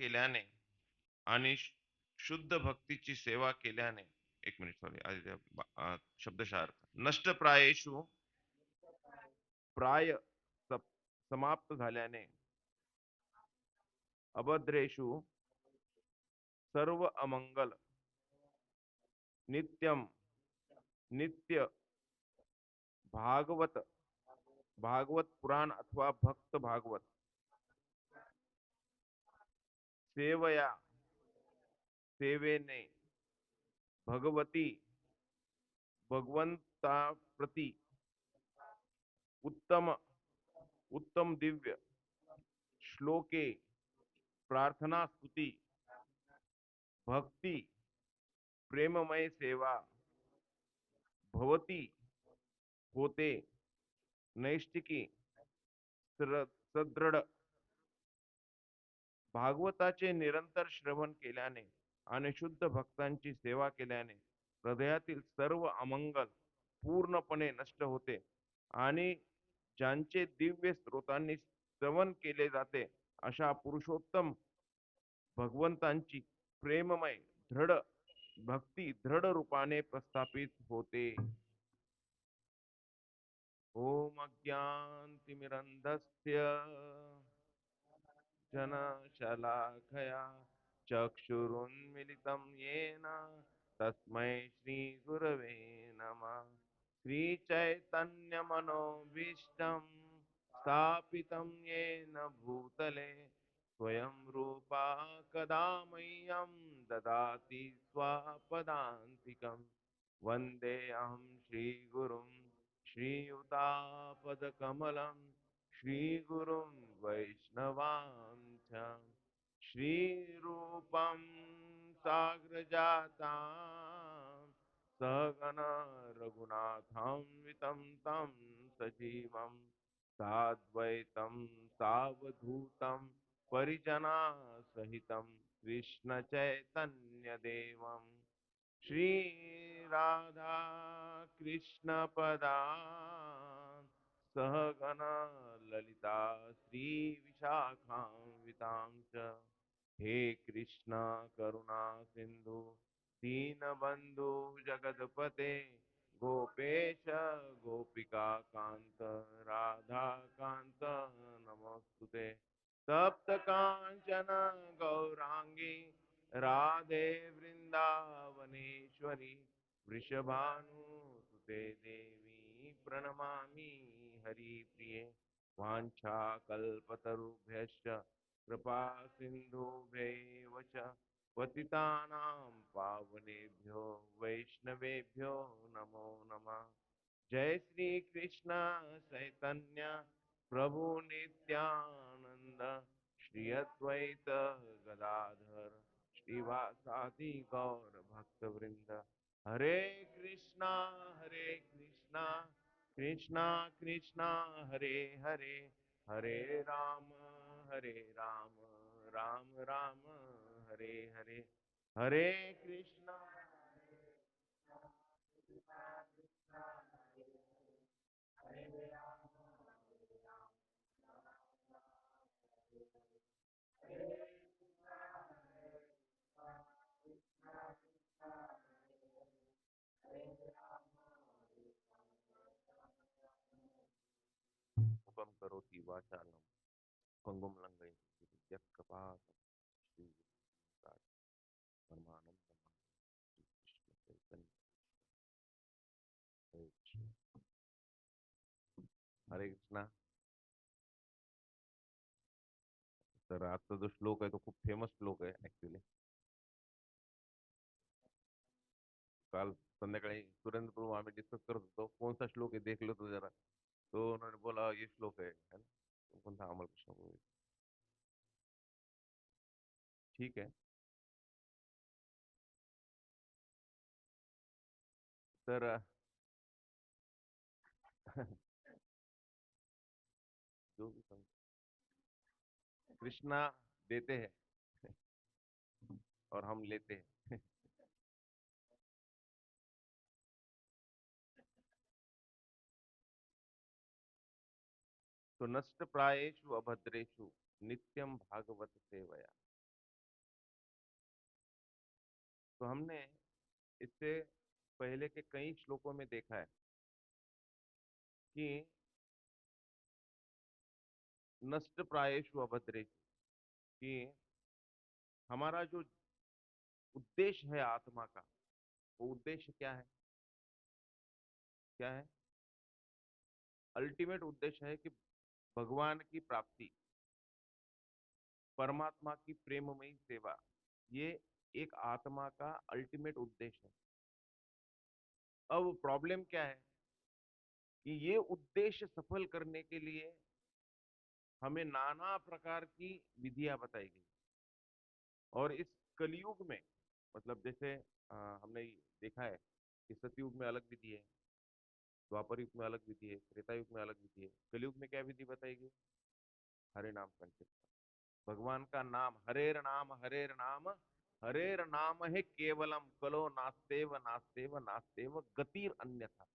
केल्याने आणि शुद्ध भक्तीची सेवा केल्याने, एक मिनिट सॉरी, शब्दशः अर्थ, नष्टप्रायेषु प्राय समाप्त झाल्याने, अभद्रेषु सर्व अमंगल, नित्यम नित्य भागवत, भागवत पुराण अथवा भक्त भागवत सेवया, सेवेने, भगवती, भगवंता प्रति, उत्तम उत्तम दिव्य श्लोके, प्रार्थना स्तुति, भक्ति, प्रेममय सेवा, भवती, होते, नैष्टिकी, सदृढ, भागवताचे निरंतर श्रवण केल्याने आणि शुद्ध भक्तांची सेवा केल्याने हृदयातील सर्व अमंगल पूर्णपणे नष्ट होते आणि ज्यांचे दिव्य स्रोतांनी श्रवण केले जाते अशा पुरुषोत्तम भगवंतांची प्रेममय दृढ भक्ती दृढ रूपाने प्रस्थापित होते. ओम अज्ञानतिमिरन्धस्य जनशलाखया चक्षुरुन्मिलितं येन तस्मै श्रीगुरवे नमः. श्रीचैतन्यमनोभीष्टं स्थापितं येन भूतले स्वयं रूपा कदा मह्यं ददाति स्वपदान्तिकं. वन्देऽहं श्रीगुरुं श्रीयुतापदकमलं श्रीगुरुं वैष्णवांच श्रीरूपं साग्रजातां सहगण रघुनाथान्वितं तं सजीवं साद्वैतं सावधूतं परिजनासहितं कृष्णचैतन्यदेवं श्रीराधा कृष्णपदान् सहगण ललिता श्रीविशाखान्वितां च. हे कृष्ण करुणा सिंधु दीनबंधु जगतपते गोपेश गोपिका कांत राधा कांत नमोस्तुते. तप्त कांचन गौरांगी राधे वृंदावनेश्वरी वृषभानुसुते देवी प्रणमामि हरिप्रिये. वाञ्छाकल्पतरुभ्यश्च कृपा सिन्धुभ्यैव च पतितानां पावनेभ्यो वैष्णवेभ्यो नमो नमः. जय श्री कृष्ण चैतन्य प्रभु नित्यानंद श्री अद्वैत गदाधर श्रीवासादि गौर भक्त वृंद. हरे कृष्णा कृष्णा कृष्णा कृष्णा हरे हरे, हरे राम राम राम राम हरे हरे. हरे कृष्णा मुखं करोति वाचालं पंगुं लंघयति यत्कृपातमहं परमानंद कृष्ण चैतन्य. हरे कृष्ण. हरे कृष्णा. तर आजचा जो श्लोक आहे तो खूप फेमस श्लोक आहे ऍक्च्युली. काल संध्याकाळी सुरेंद्र प्रभू आम्ही डिस्कस करत होतो कोणता श्लोक आहे देखलो तो जरा, तो उन्होंने बोला ये श्लोक है ना. तो कोणता अमर कृष्ण प्रभू. ठीक है. तर जो भी कृष्णा देते हैं और हम लेते हैं. तो नष्ट प्रायेषु अभद्रेषु नित्यम भागवत सेवया. तो हमने इससे पहले के कई श्लोकों में देखा है कि नष्ट प्रायेषु अभद्रेषु, कि हमारा जो उद्देश्य है आत्मा का, वो उद्देश्य क्या है? क्या है? अल्टीमेट उद्देश्य है कि भगवान की प्राप्ति, परमात्मा की प्रेममयी सेवा, ये एक आत्मा का अल्टीमेट उद्देश्य है। अब प्रॉब्लम क्या है कि ये उद्देश्य सफल करने के लिए हमें नाना प्रकार की विधियां बताई गई। और इस कलयुग में, मतलब जैसे हमने देखा है कि सतयुग में अलग विधि है, द्वापर युग में अलग विधि है, त्रेता युग में अलग विधि है, कलयुग में क्या विधि बताई गई? हरे नाम संकीर्तन। भगवान का नाम, हरेर नाम, हरेर नाम है केवलम, कलो नास्तेव नास्तेव नास्तेव गतिर अन्यथा,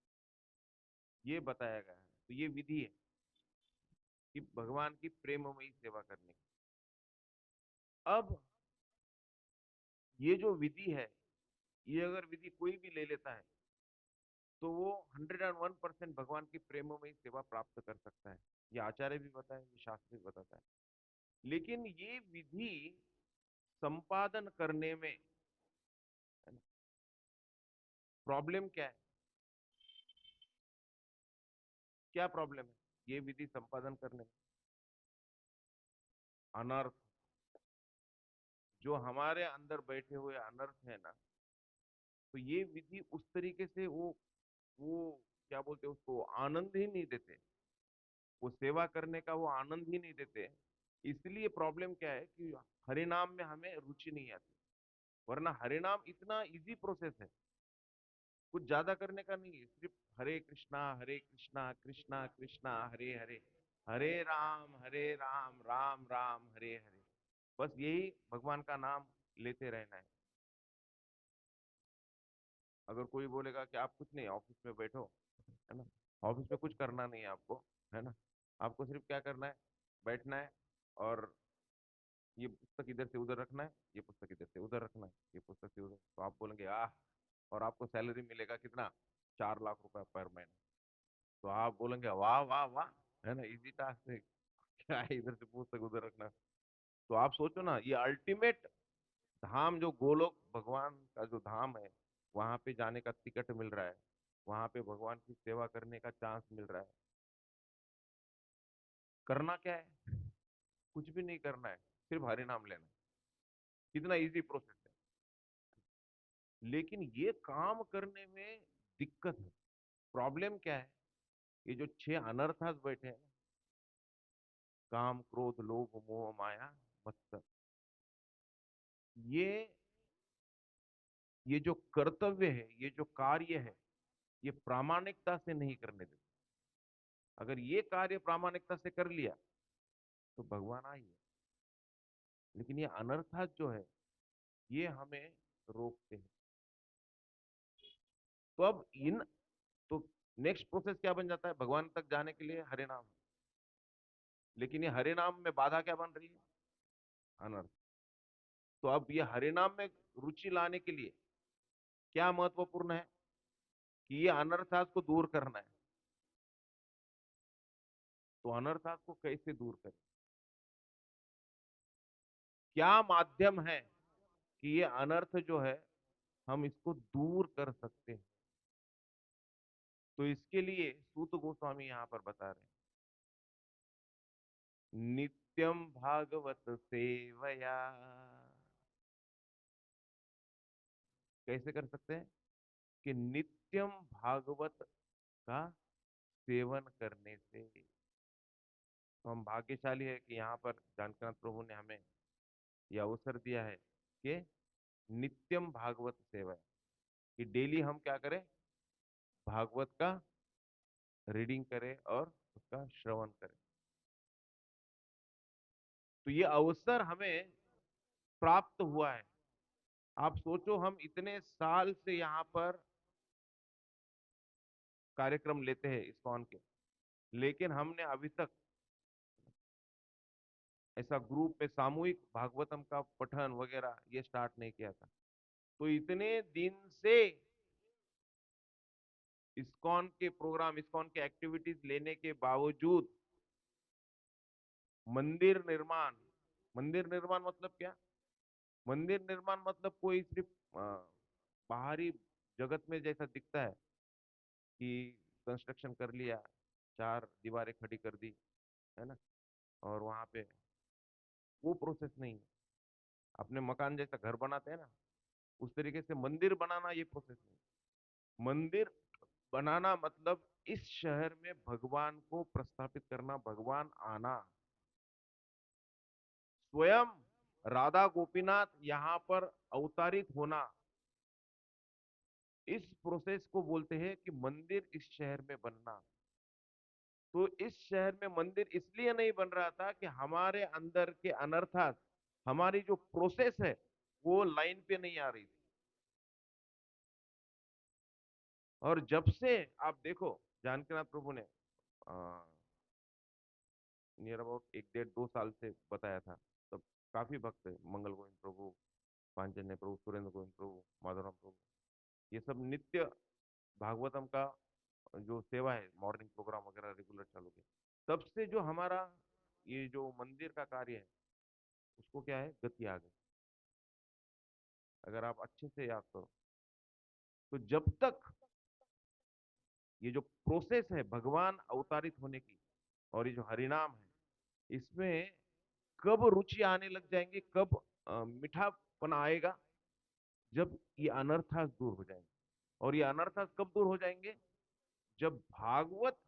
ये बताया गया है। तो ये विधि है कि भगवान की प्रेममयी सेवा करने की। अब ये जो विधि है, ये अगर विधि कोई भी ले लेता है तो वो 101% भगवान की प्रेममयी सेवा प्राप्त कर सकता है। ये आचार्य भी बताए, ये शास्त्र भी बताता है। लेकिन ये विधि संपादन करने में, है ना, प्रॉब्लम क्या है? क्या प्रॉब्लम है ये विधि संपादन करने में? अनर्थ। जो हमारे अंदर बैठे हुए अनर्थ है ना, तो ये विधि उस तरीके से वो क्या बोलते हैं उसको, आनंद ही नहीं देते। वो सेवा करने का वो आनंद ही नहीं देते। इसलिए प्रॉब्लम क्या है कि हरि नाम में हमें रुचि नहीं आती। वरना हरि नाम इतना इजी प्रोसेस है, कुछ ज्यादा करने का नहीं है। सिर्फ हरे कृष्णा कृष्णा कृष्णा हरे हरे, हरे राम राम राम हरे हरे, बस यही भगवान का नाम लेते रहना है। अगर कोई बोलेगा कि आप कुछ नहीं, ऑफिस में बैठो, है ना, ऑफिस में कुछ करना नहीं है आपको, है ना, आपको सिर्फ क्या करना है, बैठना है, और ये पुस्तक इधर से उधर रखना है, ये पुस्तक इधर से उधर रखना है, ये पुस्तक से उधर, तो आप बोलेंगे आह। और आपको सैलरी मिलेगा कितना? 4 लाख रुपए पर महीने। तो आप बोलेंगे वाह वाह वाह, है ना, इजी टास्क है, क्या है इधर से पुस्तक उधर रखना। तो आप सोचो ना, ये अल्टीमेट धाम जो गोलोक भगवान का जो धाम है, वहां पे जाने का टिकट मिल रहा है, वहां पे भगवान की सेवा करने का चांस मिल रहा है। करना क्या है? कुछ भी नहीं करना है, सिर्फ हरि नाम लेना है। कितना इजी प्रोसेस है। लेकिन ये काम करने में दिक्कत है। प्रॉब्लम क्या है? ये जो 6 अनर्थास बैठे हैं, काम क्रोध लोभ मोह माया मत्सर, ये ये जो कर्तव्य है, ये जो कार्य है, ये प्रामाणिकता से नहीं करने देते। अगर ये कार्य प्रामाणिकता से कर लिया तो भगवान आई है। लेकिन ये अनर्थात जो है, ये हमें रोकते हैं। तो अब इन तो नेक्स्ट प्रोसेस क्या बन जाता है? भगवान तक जाने के लिए हरे नाम। लेकिन ये हरे नाम में बाधा क्या बन रही है? अनर्थ। तो अब ये हरे नाम में रुचि लाने के लिए क्या महत्वपूर्ण है? कि ये अनर्थात को दूर करना है। तो अनर्थात को कैसे दूर करें? क्या माध्यम है कि ये अनर्थ जो है, हम इसको दूर कर सकते हैं? तो इसके लिए सूत गोस्वामी यहां पर बता रहे हैं, नित्यम भागवत सेवया। कैसे कर सकते हैं? कि नित्यम भागवत का सेवन करने से। तो हम भाग्यशाली है कि यहाँ पर जानकीनाथ प्रभु ने हमें यह अवसर दिया है कि नित्यम भागवत सेवा, कि डेली हम क्या करें? भागवत का रीडिंग करें और उसका श्रवण करें। तो ये अवसर हमें प्राप्त हुआ है। आप सोचो, हम इतने साल से यहाँ पर कार्यक्रम लेते हैं इस्कॉन के, लेकिन हमने अभी तक ऐसा ग्रुप में सामूहिक भागवतम का पठन वगैरह ये स्टार्ट नहीं किया था। तो इतने दिन से इस्कॉन के प्रोग्राम, इस्कॉन के एक्टिविटीज लेने के बावजूद मंदिर निर्माण, मंदिर निर्माण मतलब क्या? मंदिर निर्माण मतलब कोई सिर्फ बाहरी जगत में जैसा दिखता है कि कंस्ट्रक्शन कर लिया, चार दीवारें खड़ी कर दी, है ना, और वहां पे वो प्रोसेस नहीं है। अपने मकान जैसा घर बनाते हैं ना, उस तरीके से मंदिर बनाना ये प्रोसेस नहीं। मंदिर बनाना मतलब इस शहर में भगवान को प्रस्थापित करना, भगवान आना, स्वयं राधा गोपीनाथ यहाँ पर अवतारित होना, इस प्रोसेस को बोलते हैं कि मंदिर इस शहर में बनना। तो इस शहर में मंदिर इसलिए नहीं बन रहा था कि हमारे अंदर के अनर्थात, हमारी जो प्रोसेस है वो लाइन पे नहीं आ रही थी। और जब से आप देखो, जानकीनाथ प्रभु ने नियर अबाउट एक डेढ़ दो साल से बताया था, तब काफी भक्त है, मंगल गोविंद प्रभु, पांचजन्य प्रभु, सुरेंद्र गोविंद प्रभु, माधवराम प्रभु, ये सब नित्य भागवतम का जो सेवा है, मॉर्निंग प्रोग्राम वगैरह रेगुलर चालू किया। तब से जो हमारा ये जो मंदिर का कार्य है उसको क्या है, गति आ गई। अगर आप अच्छे से याद करो तो जब तक ये जो प्रोसेस है भगवान अवतारित होने की, और ये जो हरिनाम है, इसमें कब रुचि आने लग जाएंगे, कब मीठापन आएगा, जब ये अनर्थास दूर हो जाएंगे। और ये अनर्थास कब दूर हो जाएंगे? जब भागवत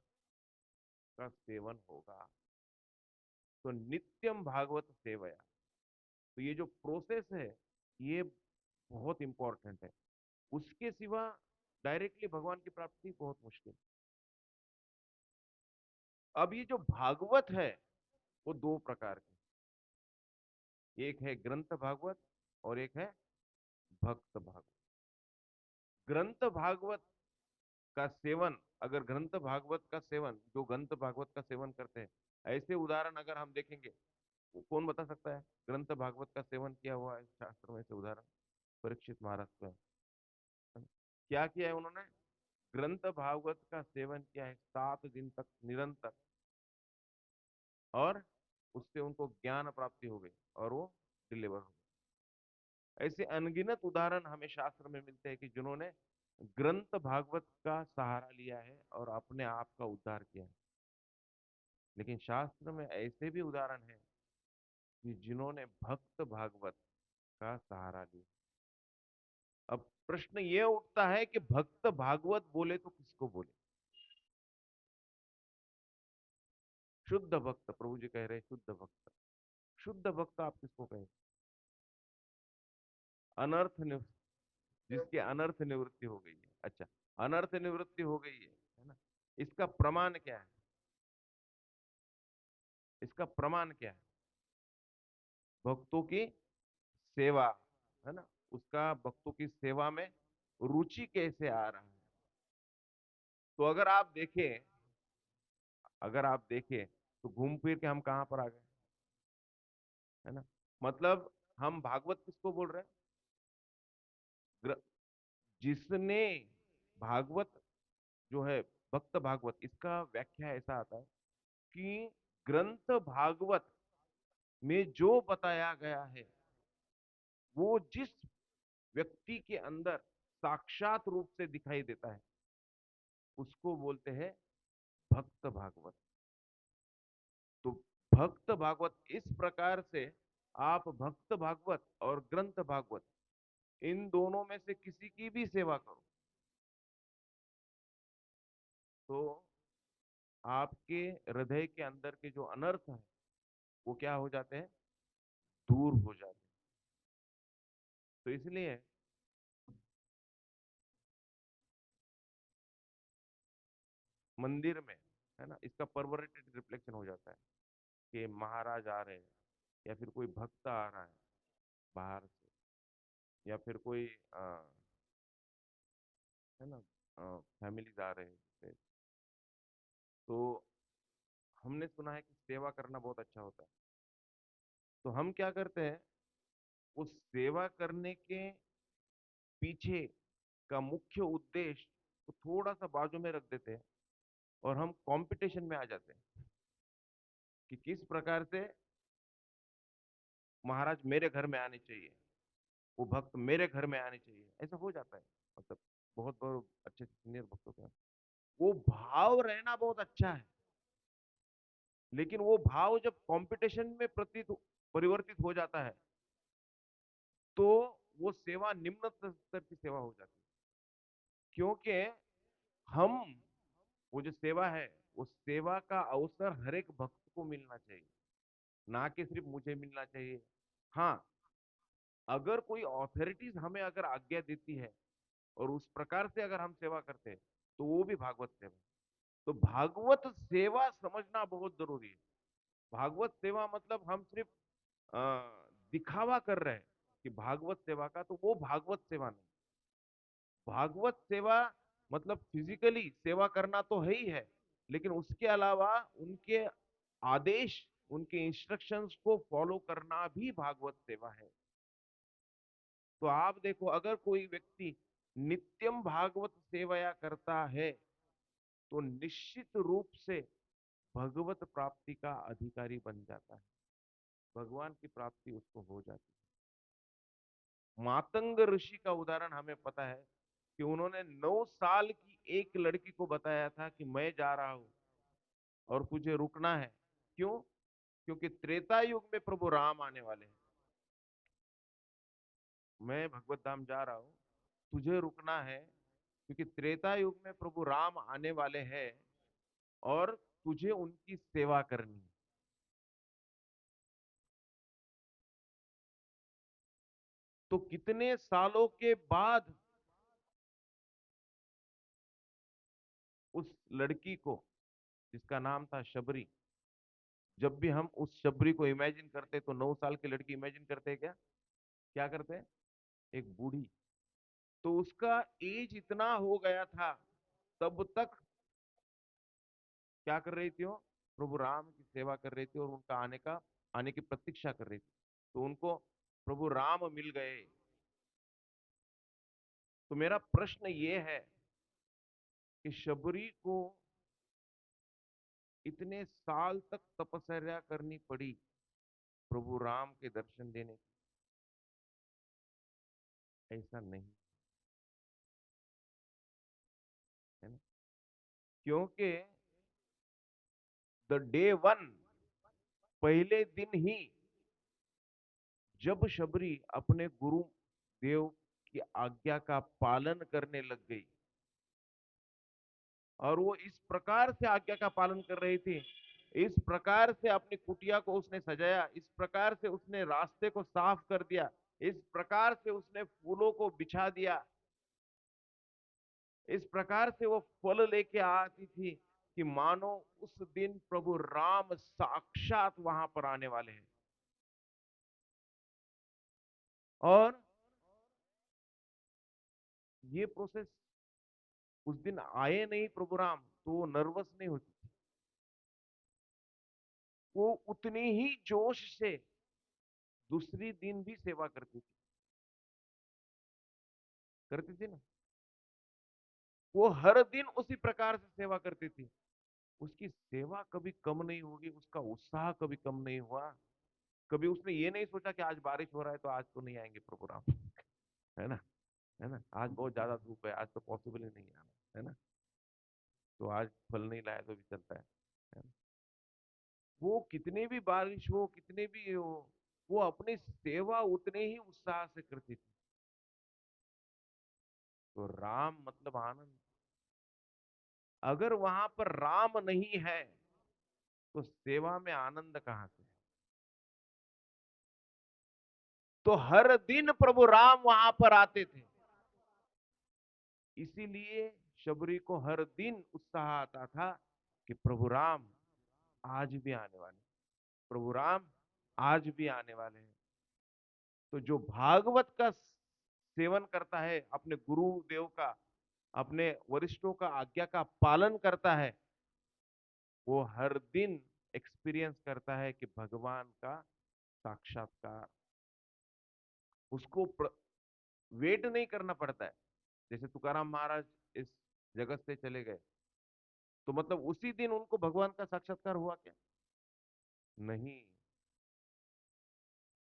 का सेवन होगा। तो नित्यम भागवत सेवया, तो ये जो प्रोसेस है ये बहुत इंपॉर्टेंट है। उसके सिवा डायरेक्टली भगवान की प्राप्ति बहुत मुश्किल। अब ये जो भागवत है वो दो प्रकार के, एक है ग्रंथ भागवत और एक है भक्त भागवत। ग्रंथ भागवत का सेवन, अगर ग्रंथ भागवत का सेवन, जो ग्रंथ भागवत का सेवन करते हैं, ऐसे उदाहरण अगर हम देखेंगे, वो कौन बता सकता है ग्रंथ भागवत का सेवन किया हुआ है शास्त्र में से उदाहरण? परीक्षित महाराज को है। क्या किया है उन्होंने? ग्रंथ भागवत का सेवन किया है 7 दिन तक निरंतर, और उससे उनको ज्ञान प्राप्ति हो गई और वो डिलीवर हो गए। ऐसे अनगिनत उदाहरण हमें शास्त्र में मिलते हैं कि जिन्होंने ग्रंथ भागवत का सहारा लिया है और अपने आप का उद्धार किया है। लेकिन शास्त्र में ऐसे भी उदाहरण हैं कि जिन्होंने भक्त भागवत का सहारा लिया। अब प्रश्न ये उठता है कि भक्त भागवत बोले तो किसको बोले? शुद्ध भक्त, प्रभु जी कह रहे हैं शुद्ध भक्त। शुद्ध भक्त आप किसको कहें? अनर्थ जिसके अनर्थ निवृत्ति हो गई है। अच्छा, अनर्थ निवृत्ति हो गई है ना? इसका प्रमाण क्या है? इसका प्रमाण क्या है? भक्तों की सेवा, है ना, उसका भक्तों की सेवा में रुचि कैसे आ रहा है? तो अगर आप देखें तो घूम फिर के हम कहाँ पर आ गए, है ना? मतलब हम भागवत किसको बोल रहे हैं? ग्र- जिसने भागवत जो है, भक्त भागवत, इसका व्याख्या ऐसा आता है कि ग्रंथ भागवत में जो बताया गया है वो जिस व्यक्ति के अंदर साक्षात रूप से दिखाई देता है उसको बोलते हैं भक्त भागवत। तो भक्त भागवत इस प्रकार से, आप भक्त भागवत और ग्रंथ भागवत इन दोनों में से किसी की भी सेवा करो तो आपके हृदय के अंदर के जो अनर्थ है वो क्या हो जाते हैं, दूर हो जाते हैं। तो इसलिए मंदिर में, है ना, इसका परवर्टेड रिफ्लेक्शन हो जाता है कि महाराज आ रहे हैं, या फिर कोई भक्त आ रहा है बाहर से, या फिर कोई है ना, फैमिलीज आ रहे हैं। तो हमने सुना है कि सेवा करना बहुत अच्छा होता है। तो हम क्या करते हैं, उस सेवा करने के पीछे का मुख्य उद्देश्य को थोड़ा सा बाजू में रख देते हैं और हम कंपटीशन में आ जाते हैं कि किस प्रकार से महाराज मेरे घर में आने चाहिए, वो भक्त मेरे घर में आने चाहिए, ऐसा हो जाता है। मतलब बहुत बहुत अच्छे सीनियर भक्तों के यहाँ। वो भाव रहना बहुत अच्छा है, लेकिन वो भाव जब कंपटीशन में परिवर्तित हो जाता है तो वो सेवा निम्न स्तर की सेवा हो जाती है। क्योंकि हम वो जो सेवा है, वो सेवा का अवसर हर एक भक्त को मिलना चाहिए, ना कि सिर्फ मुझे मिलना चाहिए। हाँ, अगर कोई ऑथोरिटीज हमें अगर आज्ञा देती है और उस प्रकार से अगर हम सेवा करते हैं तो वो भी भागवत सेवा है। तो भागवत सेवा समझना बहुत जरूरी है। भागवत सेवा मतलब हम सिर्फ अ, दिखावा कर रहे हैं कि भागवत सेवा का, तो वो भागवत सेवा नहीं। भागवत सेवा मतलब फिजिकली सेवा करना तो है ही है, लेकिन उसके अलावा उनके आदेश, उनके इंस्ट्रक्शंस को फॉलो करना भी भागवत सेवा है। तो आप देखो, अगर कोई व्यक्ति नित्यम भागवत सेवया करता है तो निश्चित रूप से भगवत प्राप्ति का अधिकारी बन जाता है, भगवान की प्राप्ति उसको हो जाती है। मातंग ऋषि का उदाहरण हमें पता है कि उन्होंने 9 साल की एक लड़की को बताया था कि मैं जा रहा हूं और तुझे रुकना है। क्यों? क्योंकि त्रेता युग में प्रभु राम आने वाले हैं, मैं भगवत धाम जा रहा हूं, तुझे रुकना है, क्योंकि त्रेता युग में प्रभु राम आने वाले हैं और तुझे उनकी सेवा करनी है। तो कितने सालों के बाद उस लड़की को, जिसका नाम था शबरी, जब भी हम उस शबरी को इमेजिन करते तो 9 साल की लड़की इमेजिन करते हैं क्या? क्या करते हैं? एक बूढ़ी। तो उसका एज इतना हो गया था, तब तक क्या कर रही थी वो? प्रभु राम की सेवा कर रही थी और उनका आने की प्रतीक्षा कर रही थी। तो उनको प्रभु राम मिल गए। तो मेरा प्रश्न ये है कि शबरी को इतने साल तक तपस्या करनी पड़ी प्रभु राम के दर्शन देने की? ऐसा नहीं है ना। क्योंकि द डे वन, पहले दिन ही जब शबरी अपने गुरु देव की आज्ञा का पालन करने लग गई, और वो इस प्रकार से आज्ञा का पालन कर रही थी, इस प्रकार से अपनी कुटिया को उसने सजाया, इस प्रकार से उसने रास्ते को साफ कर दिया, इस प्रकार से उसने फूलों को बिछा दिया, इस प्रकार से वो फल लेके आती थी कि मानो उस दिन प्रभु राम साक्षात वहां पर आने वाले हैं। और ये प्रोसेस, उस दिन आए नहीं प्रभु राम तो वो नर्वस नहीं होती थी, वो उतनी ही जोश से दूसरी दिन भी सेवा करती थी, करती थी ना। वो हर दिन उसी प्रकार से सेवा करती थी। उसकी सेवा कभी कम नहीं होगी, उसका उत्साह कभी कम नहीं हुआ। कभी उसने ये नहीं सोचा कि आज बारिश हो रहा है तो आज तो नहीं आएंगे प्रभु राम, है ना, है ना, आज बहुत ज्यादा धूप है, आज तो पॉसिबल ही नहीं आना, है ना, तो आज फल नहीं लाया तो भी चलता है ना? वो कितनी भी बारिश हो, कितने भी हो, वो अपनी सेवा उतने ही उत्साह से करती थी। तो राम मतलब आनंद। अगर वहां पर राम नहीं है तो सेवा में आनंद कहां से? तो हर दिन प्रभु राम वहां पर आते थे, इसीलिए शबरी को हर दिन उत्साह आता था कि प्रभु राम आज भी आने वाले, प्रभु राम आज भी आने वाले हैं। तो जो भागवत का सेवन करता है, अपने गुरुदेव का, अपने वरिष्ठों का आज्ञा का पालन करता है, वो हर दिन एक्सपीरियंस करता है कि भगवान का साक्षात्कार उसको वेट नहीं करना पड़ता है। जैसे तुकाराम महाराज इस जगत से चले गए, तो मतलब उसी दिन उनको भगवान का साक्षात्कार हुआ क्या? नहीं।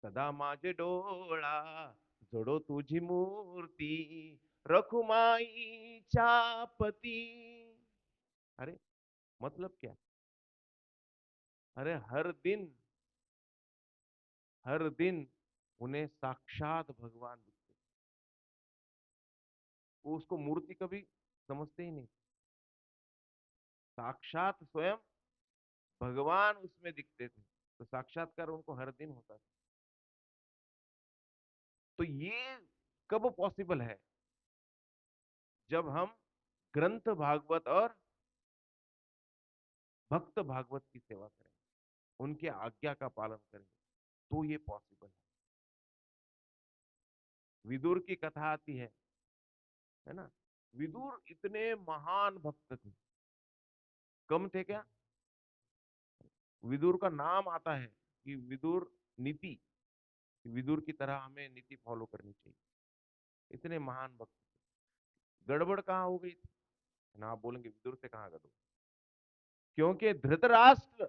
सदा माझे डोळा जडो तुझी मूर्ती, रखुमाईच्या पती। अरे मतलब क्या? अरे हर दिन उन्हें साक्षात भगवान दिखते। वो उसको मूर्ति कभी समझते ही नहीं। साक्षात स्वयं भगवान उसमें दिखते थे, तो साक्षात्कार उनको हर दिन होता था। तो ये कब पॉसिबल है? जब हम ग्रंथ भागवत और भक्त भागवत की सेवा करें, उनके आज्ञा का पालन करें, तो ये पॉसिबल है। विदुर की कथा आती है ना? विदुर इतने महान भक्त थे, कम थे क्या? विदुर का नाम आता है कि विदुर नीति, विदुर की तरह हमें नीति फॉलो करनी चाहिए। इतने महान भक्त। गड़बड़ कहाँ हो गई थी ना? आप बोलेंगे विदुर से कहाँ गड़बड़? क्योंकि धृतराष्ट्र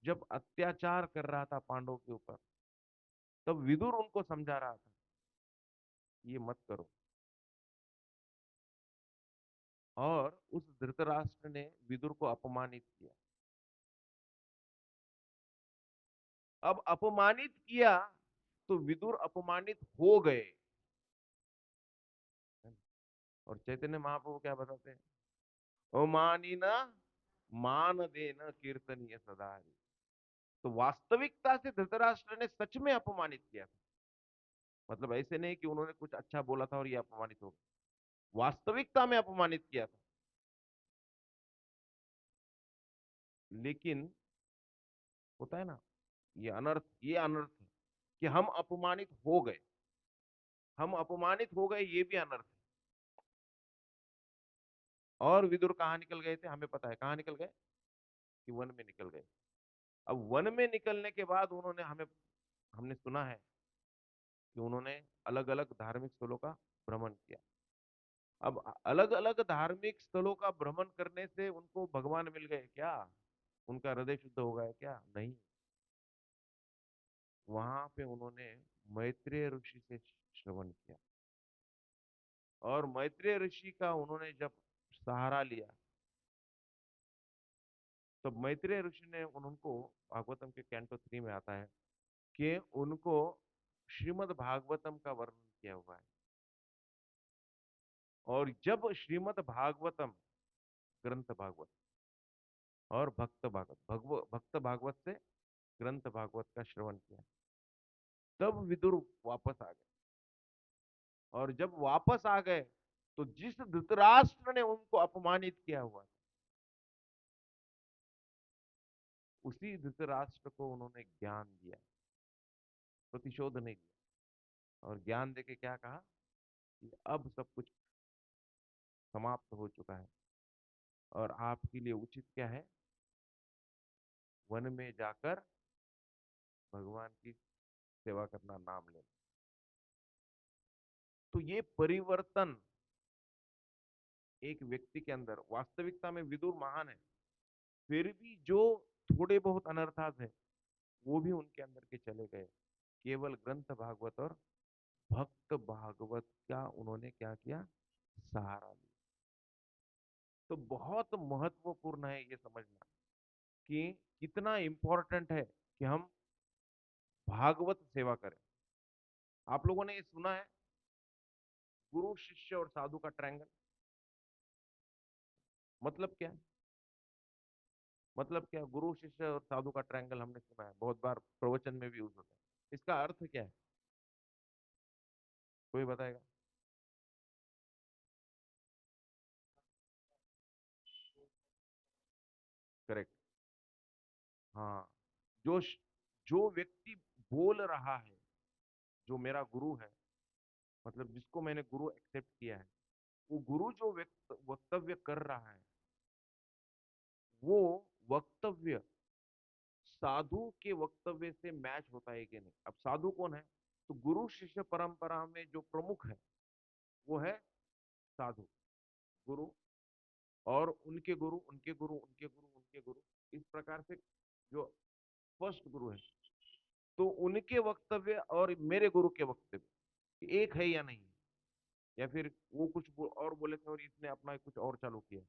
जब अत्याचार कर रहा था पांडवों के ऊपर, तब विदुर उनको समझा रहा था ये मत करो। और उस धृतराष्ट्र ने विदुर को अपमानित किया। अब अपमानित किया तो विदुर अपमानित हो गए। और चैतन्य महाप्रभु क्या बताते हैं? ओ मानी ना, मान देना कीर्तनीय सदा हरि। तो वास्तविकता से धृतराष्ट्र ने सच में अपमानित किया था। मतलब ऐसे नहीं कि उन्होंने कुछ अच्छा बोला था और ये अपमानित हो गया, वास्तविकता में अपमानित किया था। लेकिन होता है ना, ये अनर्थ है कि हम अपमानित हो गए। हम अपमानित हो गए, ये भी अनर्थ है। और विदुर कहाँ निकल गए थे? हमें पता है कहाँ निकल गए, कि वन में निकल गए। अब वन में निकलने के बाद उन्होंने हमने सुना है कि उन्होंने अलग अलग धार्मिक स्थलों का भ्रमण किया। अब अलग अलग धार्मिक स्थलों का भ्रमण करने से उनको भगवान मिल गए क्या? उनका हृदय शुद्ध हो गया क्या? नहीं। वहां पे उन्होंने मैत्रेय ऋषि से श्रवण किया, और मैत्रेय ऋषि का उन्होंने जब सहारा लिया, तो मैत्रेय ऋषि ने उनको, भागवतम के कैंटो 3 में आता है कि उनको श्रीमद् भागवतम का वर्णन किया हुआ है। और जब श्रीमद् भागवतम, ग्रंथ भागवत और भक्त भागवत से ग्रंथ भागवत का श्रवण किया, तब विदुर वापस आ गए। और जब वापस आ गए, तो जिस धृतराष्ट्र ने उनको अपमानित किया हुआ था, उसी धृतराष्ट्र को उन्होंने ज्ञान दिया, प्रतिशोध नहीं दिया। और ज्ञान देके क्या कहा कि अब सब कुछ समाप्त हो चुका है, और आपके लिए उचित क्या है? वन में जाकर भगवान की सेवा करना, नाम लेना। तो ये परिवर्तन एक व्यक्ति के अंदर, वास्तविकता में विदुर महान है, फिर भी जो थोड़े बहुत अनर्थात है, वो भी उनके अंदर के चले गए। केवल ग्रंथ भागवत और भक्त भागवत का उन्होंने क्या किया? सहारा लिया। तो बहुत महत्वपूर्ण है ये समझना कि कितना इंपॉर्टेंट है कि हम भागवत सेवा करें। आप लोगों ने ये सुना है, गुरु शिष्य और साधु का ट्रायंगल? मतलब क्या है? मतलब क्या? गुरु शिष्य और साधु का ट्रायंगल हमने सुना है, बहुत बार प्रवचन में भी यूज होता है। इसका अर्थ क्या है? कोई बताएगा? करेक्ट। हाँ। जो जो व्यक्ति बोल रहा है, जो मेरा गुरु है, मतलब जिसको मैंने गुरु एक्सेप्ट किया है, वो गुरु जो वक्तव्य कर रहा है, वो वक्तव्य साधु के वक्तव्य से मैच होता है कि नहीं? अब साधु कौन है? तो गुरु शिष्य परंपरा में जो प्रमुख है वो है साधु गुरु, और उनके गुरु उनके गुरु उनके गुरु उनके गुरु, इस प्रकार से जो फर्स्ट गुरु है, तो उनके वक्तव्य और मेरे गुरु के वक्तव्य एक है या नहीं है, या फिर वो कुछ और बोले थे और इसने अपना कुछ और चालू किया,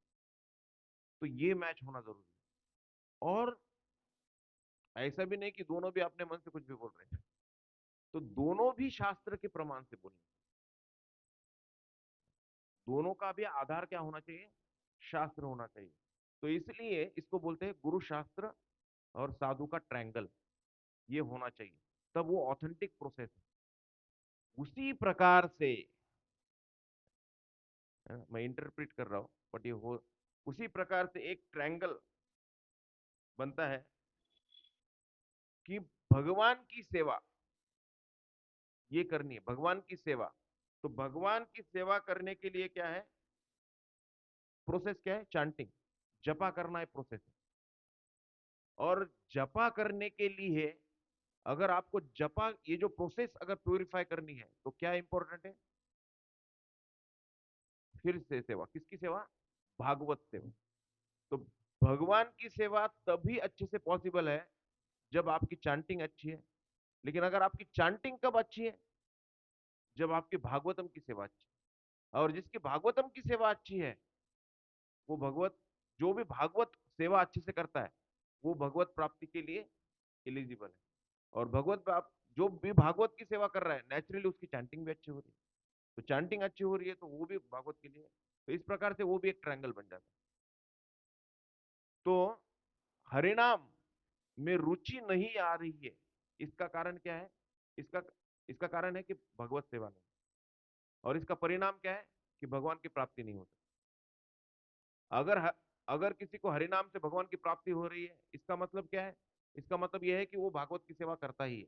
तो ये मैच होना जरूरी है। और ऐसा भी नहीं कि दोनों भी अपने मन से कुछ भी बोल रहे हैं, तो दोनों भी शास्त्र के प्रमाण से बोले, दोनों का भी आधार क्या होना चाहिए, शास्त्र होना चाहिए। तो इसलिए इसको बोलते हैं गुरु शास्त्र और साधु का ट्रायंगल, ये होना चाहिए, तब वो ऑथेंटिक प्रोसेस है। उसी प्रकार से मैं इंटरप्रेट कर रहा हूं, बट ये हो उसी प्रकार से एक ट्रायंगल बनता है कि भगवान की सेवा ये करनी है, भगवान की सेवा। तो भगवान की सेवा करने के लिए क्या है प्रोसेस, क्या है चांटिंग, जपा करना है प्रोसेस है। और जपा करने के लिए अगर आपको जपा ये जो प्रोसेस अगर प्यूरिफाई करनी है तो क्या इंपॉर्टेंट है, फिर से सेवा, किसकी सेवा, भागवत सेवा। तो भगवान की सेवा तभी अच्छे से पॉसिबल है जब आपकी चांटिंग अच्छी है। लेकिन अगर आपकी चांटिंग कब अच्छी है, जब आपकी भागवतम की सेवा अच्छी है। और जिसकी भागवतम की सेवा अच्छी है वो भगवत, जो भी भागवत सेवा अच्छे से करता है वो भगवत प्राप्ति के लिए एलिजिबल है। और भगवत प्राप्त जो भी भागवत की सेवा कर रहा है नेचुरली उसकी चैंटिंग भी अच्छी हो रही है, तो चैंटिंग अच्छी हो रही है तो वो भी भागवत के लिए है। तो इस प्रकार से वो भी एक ट्रायंगल बन जाता है। तो हरिनाम में रुचि नहीं आ रही है, इसका कारण क्या है, इसका इसका कारण है कि भगवत सेवा नहीं, और इसका परिणाम क्या है कि भगवान की प्राप्ति नहीं होती। अगर अगर किसी को हरिनाम से भगवान की प्राप्ति हो रही है, इसका मतलब क्या है, इसका मतलब यह है कि वो भागवत की सेवा करता ही है।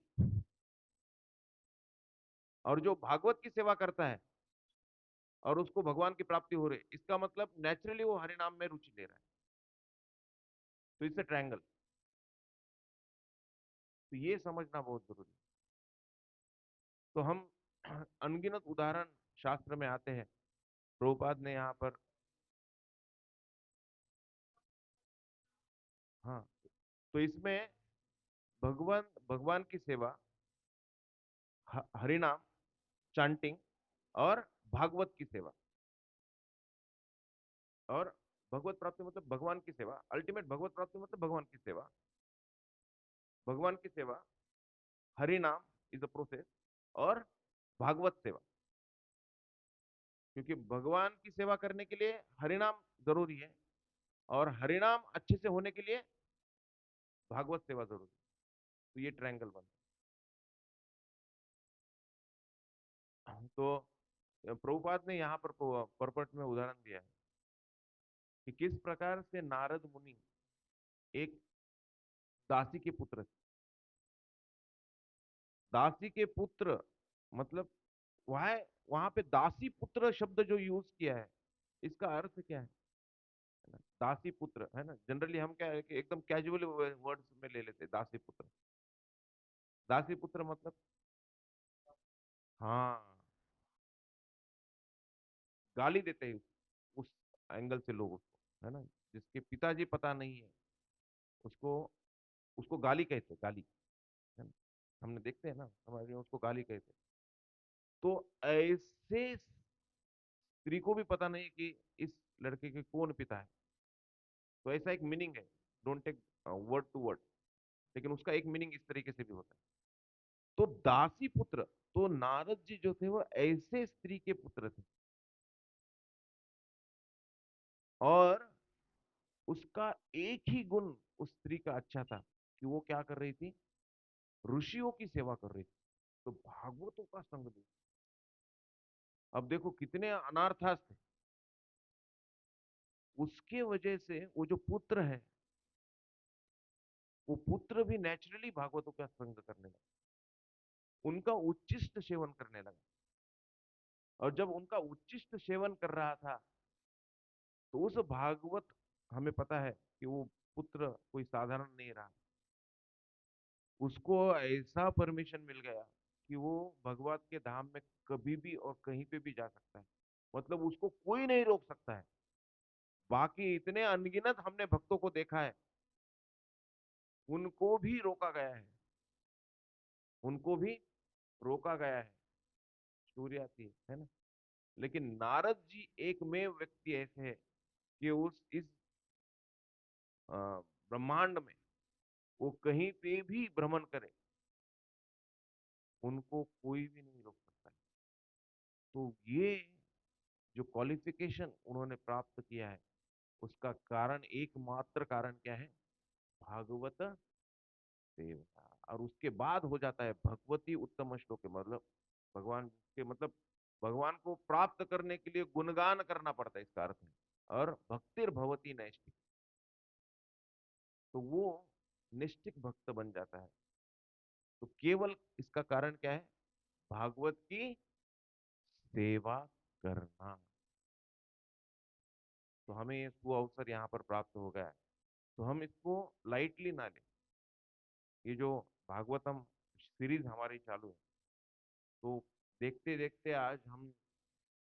और जो भागवत की सेवा करता है और उसको भगवान की प्राप्ति हो रही है, इसका मतलब नेचुरली वो हरिनाम में रुचि ले रहा है। तो इससे ट्रायंगल, तो ये समझना बहुत जरूरी है। तो हम अनगिनत उदाहरण शास्त्र में आते हैं, प्रभुपाद ने यहाँ पर, हाँ, तो इसमें भगवान भगवान की सेवा, हरिनाम, चांटिंग और भागवत की सेवा, और भगवत प्राप्ति मतलब भगवान की सेवा, अल्टीमेट भगवत प्राप्ति मतलब भगवान की सेवा, भगवान की सेवा, हरिनाम इज द प्रोसेस, और भागवत सेवा। क्योंकि भगवान की सेवा करने के लिए हरिनाम जरूरी है, और हरिनाम अच्छे से होने के लिए भागवत सेवा जरूरी है। तो ये ट्रायंगल बनता है। तो प्रभुपाद ने यहाँ पर परपट में उदाहरण दिया है कि किस प्रकार से नारद मुनि एक दासी के पुत्र थे। दासी के पुत्र मतलब वह वहां पे दासी पुत्र शब्द जो यूज किया है, इसका अर्थ क्या है ना, दासी पुत्र है ना, जनरली हम क्या है कि एकदम कैजुअल वर्ड्स में ले लेते हैं दासी पुत्र। दासी पुत्र मतलब, हाँ, गाली देते हैं उस एंगल से लोग उसको, है ना, जिसके पिताजी पता नहीं है उसको, उसको गाली कहते हैं, गाली, है ना, हमने देखते हैं ना हमारे यहाँ उसको गाली कहते हैं। तो ऐसे स्त्री को भी पता नहीं कि इस लड़के के कौन पिता है, तो ऐसा एक मीनिंग है, don't take word to word, लेकिन उसका एक मीनिंग इस तरीके से भी होता है। तो दासी पुत्र, तो नारद जी जो थे वो ऐसे स्त्री के पुत्र थे, और उसका एक ही गुण उस स्त्री का अच्छा था कि वो क्या कर रही थी, ऋषियों की सेवा कर रही थी, तो भागवतों का संग भी। अब देखो कितने अनार्थास थे, उसके वजह से वो जो पुत्र है वो पुत्र भी नेचुरली भागवतों का संग करने लगा, उनका उच्चिष्ट सेवन करने लगा। और जब उनका उच्चिष्ट सेवन कर रहा था तो उस भागवत, हमें पता है कि वो पुत्र कोई साधारण नहीं रहा, उसको ऐसा परमिशन मिल गया कि वो भगवत के धाम में कभी भी और कहीं पे भी जा सकता है, मतलब उसको कोई नहीं रोक सकता है। बाकी इतने अनगिनत हमने भक्तों को देखा है, उनको भी रोका गया है, उनको भी रोका गया है, स्टोरी आती है ना। लेकिन नारद जी एकमेव व्यक्ति ऐसे है कि उस इस ब्रह्मांड में वो कहीं पे भी भ्रमण करे, उनको कोई भी नहीं रोक सकता है। तो ये जो क्वालिफिकेशन उन्होंने प्राप्त किया है, उसका कारण, एकमात्र कारण क्या है? भागवत सेवा। और उसके बाद हो जाता है भगवती उत्तम श्लोक, मतलब भगवान के, मतलब भगवान को प्राप्त करने के लिए गुणगान करना पड़ता है, इसका अर्थ है। और भक्तिर भवती नैष्ठिक, तो वो निष्ठिक भक्त बन जाता है। तो केवल इसका कारण क्या है? भागवत की सेवा करना। तो हमें ये सुअवसर यहाँ पर प्राप्त हो गया है, तो हम इसको लाइटली ना लें। ये जो भागवतम सीरीज हमारी चालू है, तो देखते देखते आज हम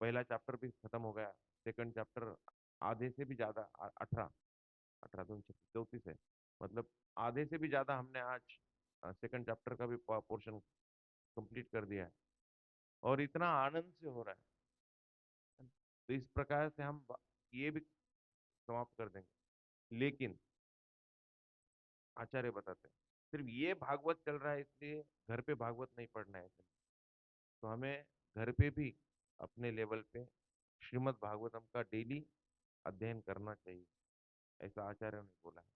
पहला चैप्टर भी खत्म हो गया, सेकंड चैप्टर आधे से भी ज्यादा, 18, 18 तो 34 है, मतलब आधे से भी ज्यादा हमने आज सेकंड चैप्टर का भी पोर्शन कंप्लीट कर दिया है। और इतना आनंद से हो रहा है। तो इस प्रकार से हम ये भी समाप्त कर देंगे। लेकिन आचार्य बताते हैं सिर्फ ये भागवत चल रहा है इसलिए घर पे भागवत नहीं पढ़ना है, तो हमें घर पे भी अपने लेवल पे श्रीमद् भागवतम का डेली अध्ययन करना चाहिए, ऐसा आचार्यों ने बोला है।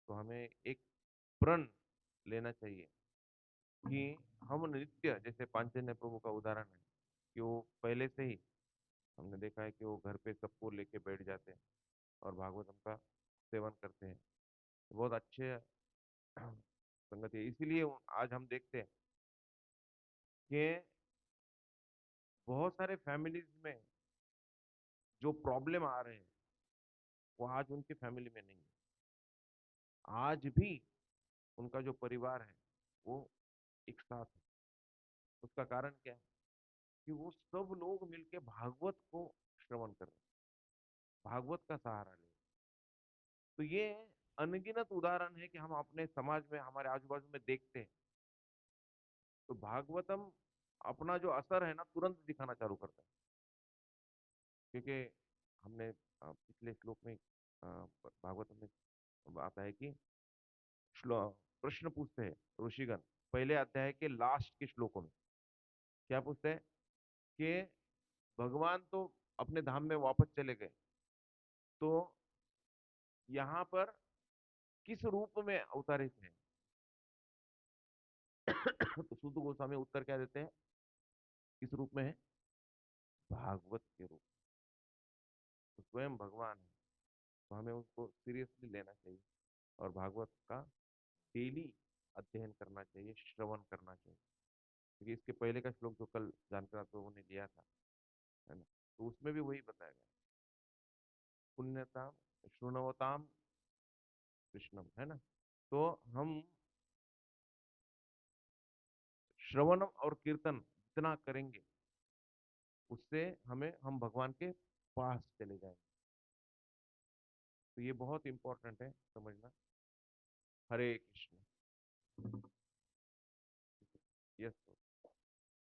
तो हमें एक प्रण लेना चाहिए कि हम नित्य, जैसे पांचजन्य प्रभु का उदाहरण है कि वो पहले से ही हमने देखा है कि वो घर पे सबको लेके बैठ जाते हैं और भागवतम का सेवन करते हैं। बहुत अच्छे संगति है। इसीलिए आज हम देखते हैं कि बहुत सारे फैमिलीज में जो प्रॉब्लम आ रहे हैं, वो आज उनकी फैमिली में नहीं है। आज भी उनका जो परिवार है वो एक साथ है। उसका कारण क्या है? कि वो सब लोग मिलके भागवत को श्रवण कर रहे हैं, भागवत का सहारा ले। तो ये अनगिनत उदाहरण है कि हम अपने समाज में, हमारे आजू बाजू में देखते हैं। तो भागवतम अपना जो असर है ना, तुरंत दिखाना चालू करता है। क्योंकि हमने पिछले श्लोक में भागवतम में आता है कि प्रश्न पूछते हैं ऋषिगण पहले अध्याय के लास्ट के श्लोकों में। क्या पूछते हैं? कि भगवान तो अपने धाम में वापस चले गए, तो यहाँ पर किस रूप में अवतरित है? तो सूत गोस्वामी उत्तर क्या देते हैं? किस रूप में है? भागवत के रूप। तो स्वयं भगवान है, तो हमें उसको सीरियसली लेना चाहिए और भागवत का डेली अध्ययन करना चाहिए, श्रवण करना चाहिए। क्योंकि इसके पहले का श्लोक जो कल जानकर आप लोगों ने लिया था, है ना, तो उसमें भी वही बताया गया, पुण्यताम शृणवताम कृष्णम, है ना। तो हम श्रवण और कीर्तन जितना करेंगे, उससे हम भगवान के पास चले जाएंगे। तो ये बहुत इंपॉर्टेंट है समझना। हरे कृष्ण। यस।